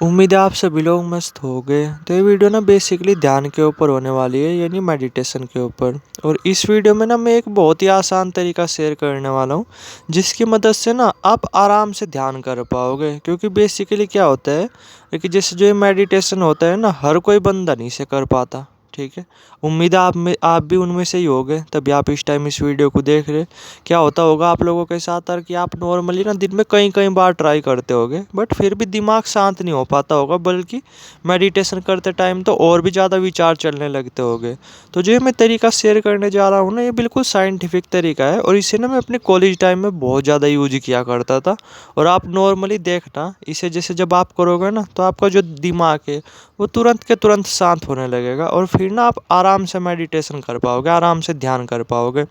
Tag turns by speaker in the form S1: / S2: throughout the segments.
S1: उम्मीद है आप सभी लोग मस्त हो गए। तो ये वीडियो ना बेसिकली ध्यान के ऊपर होने वाली है, यानी मेडिटेशन के ऊपर। और इस वीडियो में ना मैं एक बहुत ही आसान तरीका शेयर करने वाला हूँ, जिसकी मदद से ना आप आराम से ध्यान कर पाओगे। क्योंकि बेसिकली क्या होता है कि जैसे जो ये मेडिटेशन होता है ना, हर कोई बंदा नहीं से कर पाता। ठीक है। उम्मीद है आप भी उनमें से ही होगे, तभी आप इस टाइम इस वीडियो को देख रहे। क्या होता होगा आप लोगों के साथ कि आप नॉर्मली ना दिन में कई कई बार ट्राई करते होगे, बट फिर भी दिमाग शांत नहीं हो पाता होगा, बल्कि मेडिटेशन करते टाइम तो और भी ज़्यादा विचार चलने लगते होंगे। तो जो मैं तरीका शेयर करने जा रहा हूँ ना, ये बिल्कुल साइंटिफिक तरीका है, और इसे ना मैं अपने कॉलेज टाइम में बहुत ज़्यादा यूज किया करता था। और आप नॉर्मली देखना, इसे जैसे जब आप करोगे ना, तो आपका जो दिमाग है वो तुरंत के तुरंत शांत होने लगेगा, और फिर ना आप आराम से मेडिटेशन कर पाओगे, आराम से ध्यान कर पाओगे।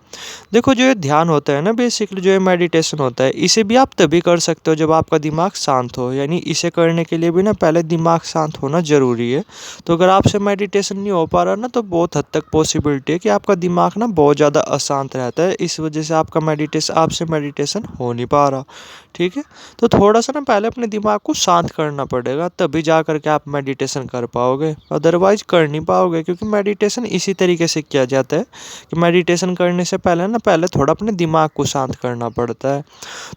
S1: देखो, जो ये ध्यान होता है ना, बेसिकली जो ये मेडिटेशन होता है, इसे भी आप तभी कर सकते हो जब आपका दिमाग शांत हो। यानी इसे करने के लिए भी ना पहले दिमाग शांत होना ज़रूरी है। तो अगर आपसे मेडिटेशन नहीं हो पा रहा ना, तो बहुत हद तक पॉसिबिलिटी है कि आपका दिमाग ना बहुत ज़्यादा अशांत रहता है, इस वजह से आपसे मेडिटेशन हो नहीं पा रहा। ठीक है। तो थोड़ा सा ना पहले अपने दिमाग को शांत करना पड़ेगा, तभी जा करके आप मेडिटेशन कर पाओगे, अदरवाइज कर नहीं पाओगे। क्योंकि मेडिटेशन इसी तरीके से किया जाता है कि मेडिटेशन करने से पहले थोड़ा अपने दिमाग को शांत करना पड़ता है।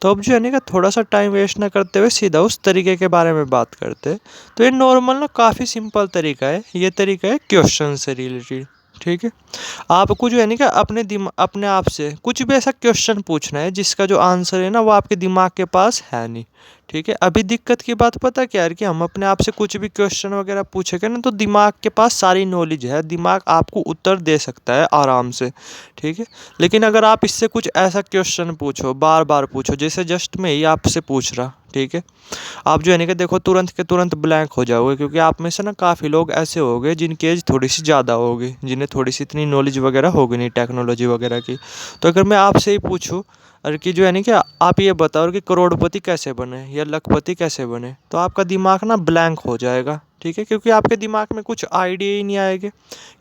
S1: तो अब जो है ना कि थोड़ा सा टाइम वेस्ट ना करते हुए सीधा उस तरीके के बारे में बात करते हैं। तो ये नॉर्मल ना काफ़ी सिंपल तरीका है। ये तरीका है क्वेश्चन से रिलेटेड। ठीक है। आपको जो है ना कि अपने आप से कुछ भी ऐसा क्वेश्चन पूछना है जिसका जो आंसर है ना, वो आपके दिमाग के पास है नहीं। ठीक है। अभी दिक्कत की बात पता क्या है कि हम अपने आप से कुछ भी क्वेश्चन वगैरह पूछेंगे ना, तो दिमाग के पास सारी नॉलेज है, दिमाग आपको उत्तर दे सकता है आराम से। ठीक है। लेकिन अगर आप इससे कुछ ऐसा क्वेश्चन पूछो, बार बार पूछो, जैसे जस्ट मैं ही आपसे पूछ रहा, ठीक है, आप जो है ना कि देखो तुरंत के तुरंत ब्लैंक हो जाओगे। क्योंकि आप में से ना काफ़ी लोग ऐसे हो गए जिनकी एज थोड़ी सी ज़्यादा होगी, जिन्हें थोड़ी सी इतनी नॉलेज वगैरह होगी नहीं टेक्नोलॉजी वगैरह की। तो अगर मैं आपसे ही पूछूं, अरे कि जो है ना कि आप ये बताओ कि करोड़पति कैसे बने या लखपति कैसे बने, तो आपका दिमाग ना ब्लैंक हो जाएगा। ठीक है। क्योंकि आपके दिमाग में कुछ आइडिया ही नहीं आएगा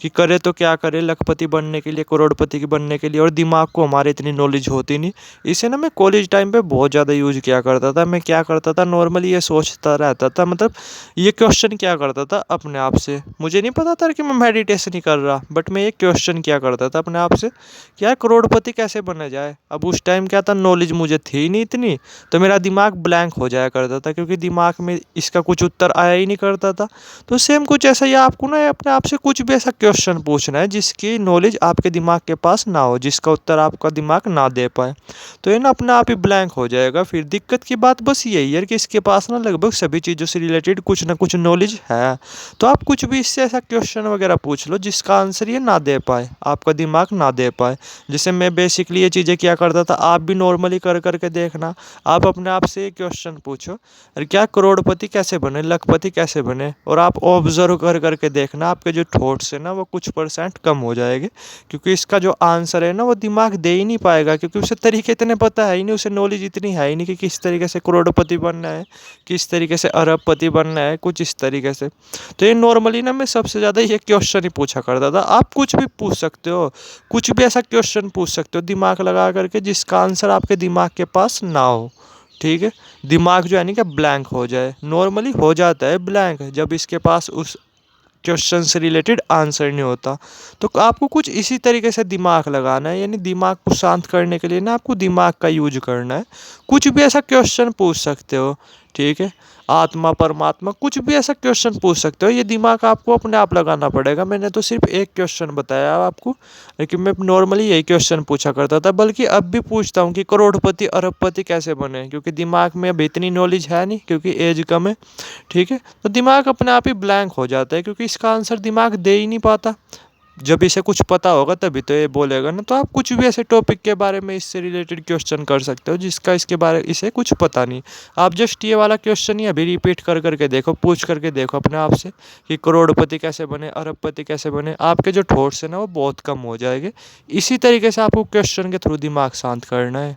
S1: कि करे तो क्या करे लखपति बनने के लिए, करोड़पति के बनने के लिए, और दिमाग को हमारे इतनी नॉलेज होती नहीं। इसे ना मैं कॉलेज टाइम पे बहुत ज़्यादा यूज किया करता था। मैं क्या करता था, नॉर्मली ये सोचता रहता था, मतलब ये क्वेश्चन क्या करता था अपने आप से। मुझे नहीं पता था कि मैं मेडिटेशन ही कर रहा, बट मैं ये क्वेश्चन क्या करता था अपने आप से, क्या करोड़पति कैसे बना जाए। अब उस टाइम क्या था, नॉलेज मुझे थी नहीं इतनी, तो मेरा दिमाग ब्लैंक हो जाया करता था, क्योंकि दिमाग में इसका कुछ उत्तर आया ही नहीं करता था। तो सेम कुछ ऐसा ही आपको ना अपने आप से कुछ भी ऐसा क्वेश्चन पूछना है जिसकी नॉलेज आपके दिमाग के पास ना हो, जिसका उत्तर आपका दिमाग ना दे पाए। तो ये ना अपने आप ही ब्लैंक हो जाएगा। फिर दिक्कत की बात बस यही है कि इसके पास ना लगभग सभी चीज़ों से रिलेटेड कुछ ना कुछ नॉलेज है। तो आप कुछ भी इससे ऐसा क्वेश्चन वगैरह पूछ लो जिसका आंसर ये ना दे पाए, आपका दिमाग ना दे पाए। जैसे मैं बेसिकली ये चीज़ें क्या करता था, आप भी नॉर्मली कर करके देखना। आप अपने आप से ये क्वेश्चन पूछो, अरे क्या करोड़पति कैसे बने, लखपति कैसे बने, और आप ऑब्जर्व कर करके देखना, आपके जो थॉट्स है ना वो कुछ परसेंट कम हो जाएंगे। क्योंकि इसका जो आंसर है ना, वो दिमाग दे ही नहीं पाएगा, क्योंकि उसे तरीके इतने पता है ही नहीं, उसे नॉलेज इतनी है ही नहीं कि किस तरीके से करोड़पति बनना है, किस तरीके से अरबपति बनना है, कुछ इस तरीके से। तो ये नॉर्मली ना मैं सबसे ज़्यादा ये क्वेश्चन ही पूछा करता था। आप कुछ भी पूछ सकते हो, कुछ भी ऐसा क्वेश्चन पूछ सकते हो दिमाग लगा करके जिसका आंसर आपके दिमाग के पास ना हो। ठीक है। दिमाग जो है ना कि ब्लैंक हो जाए, नॉर्मली हो जाता है ब्लैंक जब इसके पास उस क्वेश्चन से रिलेटेड आंसर नहीं होता। तो आपको कुछ इसी तरीके से दिमाग लगाना है, यानी दिमाग को शांत करने के लिए ना आपको दिमाग का यूज करना है। कुछ भी ऐसा क्वेश्चन पूछ सकते हो। ठीक है। आत्मा परमात्मा कुछ भी ऐसा क्वेश्चन पूछ सकते हो, ये दिमाग आपको अपने आप लगाना पड़ेगा। मैंने तो सिर्फ एक क्वेश्चन बताया आपको, लेकिन मैं नॉर्मली यही क्वेश्चन पूछा करता था, बल्कि अब भी पूछता हूँ कि करोड़पति अरबपति कैसे बने, क्योंकि दिमाग में अब इतनी नॉलेज है नहीं, क्योंकि एज कम है। ठीक है। तो दिमाग अपने आप ही ब्लैंक हो जाता है, क्योंकि इसका आंसर दिमाग दे ही नहीं पाता। जब इसे कुछ पता होगा तभी तो ये बोलेगा ना। तो आप कुछ भी ऐसे टॉपिक के बारे में इससे रिलेटेड क्वेश्चन कर सकते हो जिसका इसके बारे इसे कुछ पता नहीं। आप जस्ट ये वाला क्वेश्चन ही अभी रिपीट कर करके देखो, पूछ करके देखो अपने आप से कि करोड़पति कैसे बने, अरबपति कैसे बने। आपके जो थॉट्स है ना वो बहुत कम हो जाएंगे। इसी तरीके से आपको क्वेश्चन के थ्रू दिमाग शांत करना है।